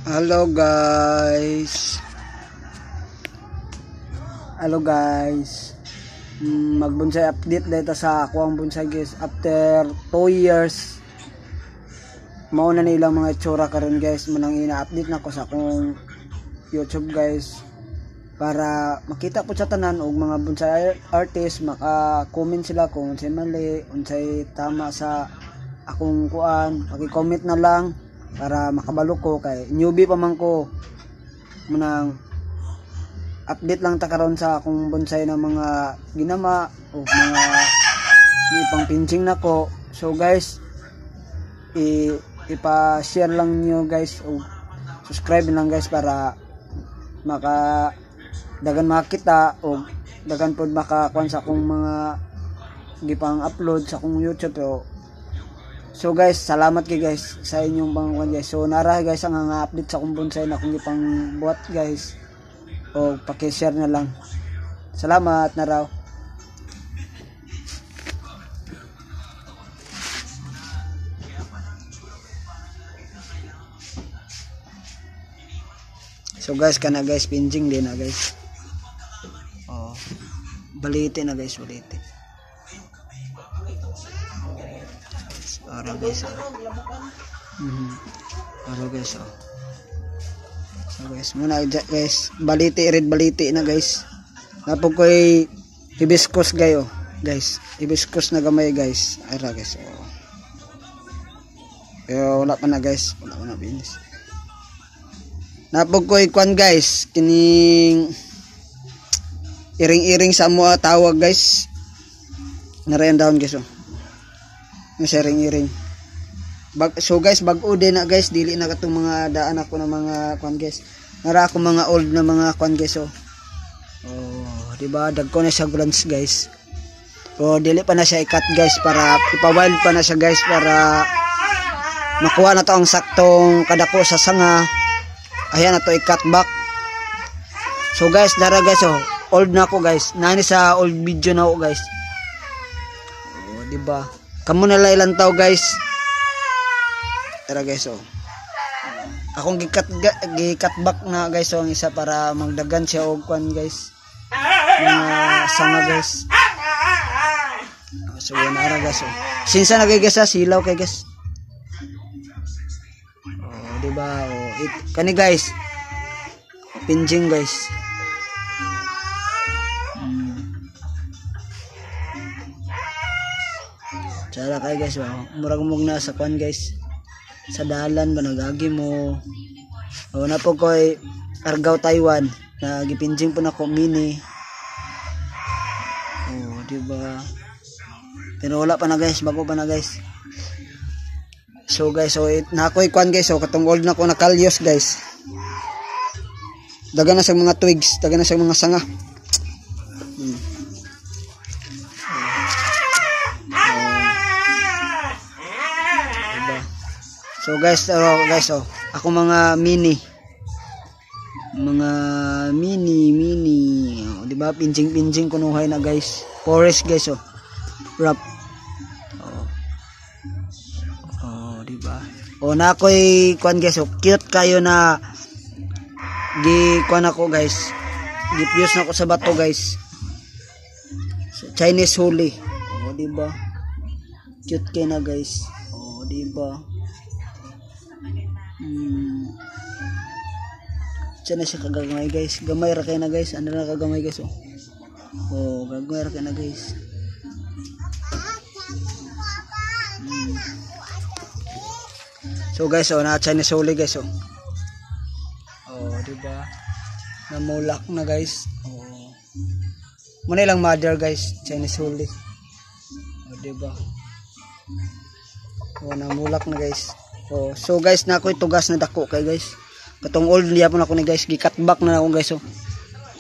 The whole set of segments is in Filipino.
Hello guys. Magbonsai update dito sa ako ang bonsai guys after 2 years. Mao na nilang mga itsura karon guys, manang ina-update na ko sa akong YouTube guys para makita po sa tanan og mga bonsai artist, maka-comment sila kung unsay mali, unsay tama sa akong kuan, paki-comment na lang para makabalo ko kay newbie pa man ko. Manang update lang ta karon sa akong bonsai na mga ginama o mga pang pinching nako. So guys, ipa-share lang niyo guys o subscribe lang guys para maka dagan makita o dagan pod makakuan sa akong mga gipang upload sa akong YouTube. So guys, salamat kay guys sa inyong pangkuan guys. So nara guys ang nga update sa akong bonsai na akong gipang buhat guys. O paki-share na lang. Salamat na raw. So guys, kana guys pinching din na guys. Oh. Balite na guys, balite. Ora guys. Ora guys. Oh. So guys, muna guys, baliti red baliti na guys. Napog ko'y hibiscus gayo, guys. Hibiscus na gamay guys. Ara guys. Oh. Pero wala pa na guys, wala pa na binis. Napog ko'y kwan guys, kining iring-iring sa mo tawag guys. Narayan down guys oh. Yung iring-iring. So guys, bag-o din na guys, dili na katong mga daan ako na mga kwan guys. Nara ako mga old na mga kwan guys oh. Oh, di ba? Dagko na siya glance guys. So dili pa na siya i-cut guys para ipa-wild pa na siya guys para makuha na to ang saktong kadako sa sanga. Ayan na to i-cut back. So guys, dara guys oh, old na ako guys. Nani sa old video na ako guys. Oh, di ba? Kamo na lang ilang tao guys. Tara guys oh. Akong gikat back na guys oh, ang isa para magdagan siya og kwan guys. Mga sanga guys. So nara guys oh. Sinsa na guys sa silaw kay guys. Oh, di ba? Oh, kani guys. Pinjing guys. Tsara kay guys oh. Murag na sa kwan guys. Sa dalan ba nagagi mo. O na po ko'y Argao Taiwan na gipinjing po na ko mini. O diba, pero wala pa na guys, bago pa na guys. So guys, so na ako'y kwan guys, so katong old na ko na kalyos guys. Daga na sa mga twigs, daga na sa mga sanga. So guys, oh, ako mga mini, oh, di ba? Pinjing kunuhay na guys. Forest guys, oh, wrap. Oh, di ba? Oh, na ako'y kwan guys, oh, cute kayo na kwan ako guys. Gipiyos na ako sa bato guys. Chinese holy. Oh, di ba? Cute kayo na guys. Oh, di ba? Diyan na siya kagamay guys. Gamay ra kay na guys. Ano na kagamay guys oh. Oh, gamay ra kay na guys. So guys oh, na Chinese holy guys oh. Oh, di ba? Namulak na guys. Oh. Muna lang mother guys, Chinese holy. Oh, di ba? Oh, namulak na guys. Oh, so guys, na ako'y tugas na dako kay guys. Katong old niya po na ako ni guys, gi-cut back na ako guys oh.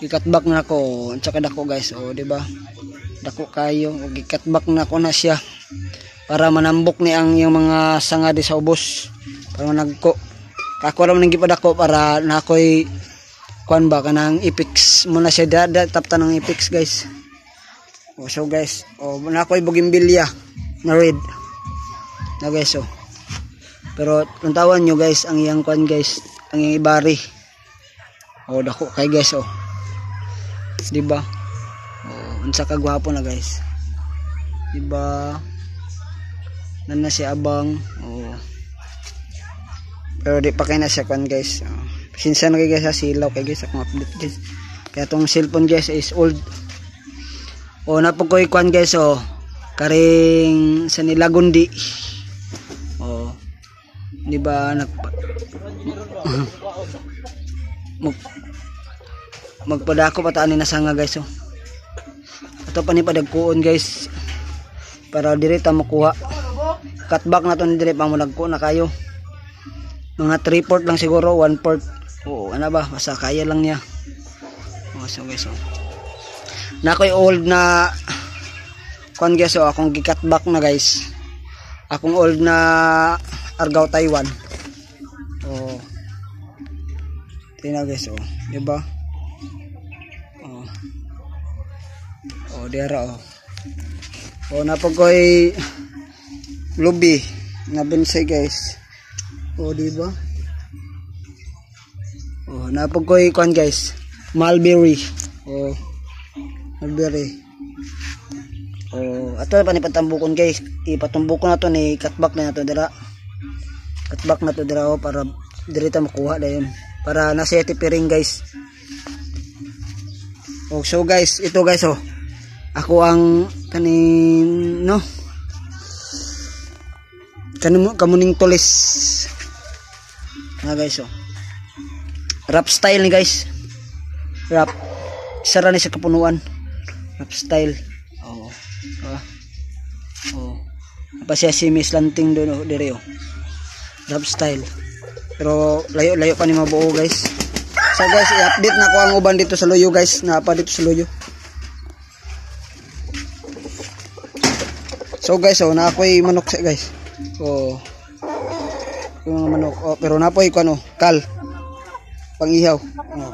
Gi-cut back na ako, tsaka dako guys. Oh, di ba? Dako kayo, gi-cut back na ako na siya para manambok ni ang yung mga sanga di sa ubos. Para managko. Ako ra man gipadako para na ako'y kuan ba kanang ipix mo na siya tapta ng ipix guys. Oh, so guys, oh, na ako'y bougainvillea na red. Na guys oh. Pero kung tawan nyo guys, ang iyang kwan guys, pangingibari. Oh, dako kay guys oh. Di ba? Oh, unsa ka gwapo na guys. Di ba? Nan na si abang. Oh. Pero di pa kay na siya kwan guys. Oh. Sinsa na kay guys sa silaw kay guys akong update guys. Kaya tong cellphone guys is old. Oh, napukoy kwan guys oh. Karing sa Nilagundi. Oh. Di ba magpadako pa taan ni nasanga guys oh. Ato pa ni padagkuon guys para diri ta makuha. Cutback na to ni diri pang mulagko na kayo. Mga 3/4 lang siguro, 1/4. Oo, ano ba? Basta kaya lang niya. Oh, so guys oh. Na koy old na kon guys oh, akong gi-cutback na guys. Akong old na Argao Taiwan. Oh. Tingnan guys oh, di ba? Oh. Oh, dira oh. Oh, napagoy lubi na bonsai guys. Oh, di ba? Oh, napagoy kon guys. Mulberry. Oh. Mulberry. Oh, ato pa ni patambukon guys. Ipatumbukon na to ni cutback na to dira. Cutback na to dira oh, para diri ta makuha dayon. Para na seti piring guys. Oh, so guys, ito guys oh. Ako ang kanin no. Kamuning tulis. Na guys oh. Rap style ni guys. Rap. Sara ni sa kapunuan. Rap style. Oh. Oh. Apa siya si Miss Lanting doon oh, dire oh. Rap style. Pero layo-layo pa ni mabuo guys. So guys, i-update na ko ang uban dito sa Loyo guys. Napa dito sa Loyo. So guys, oh, naakoy manok sa guys. Oh. Yung manok. Oh, pero napoy ko ano, kal. Pangihaw. Oh.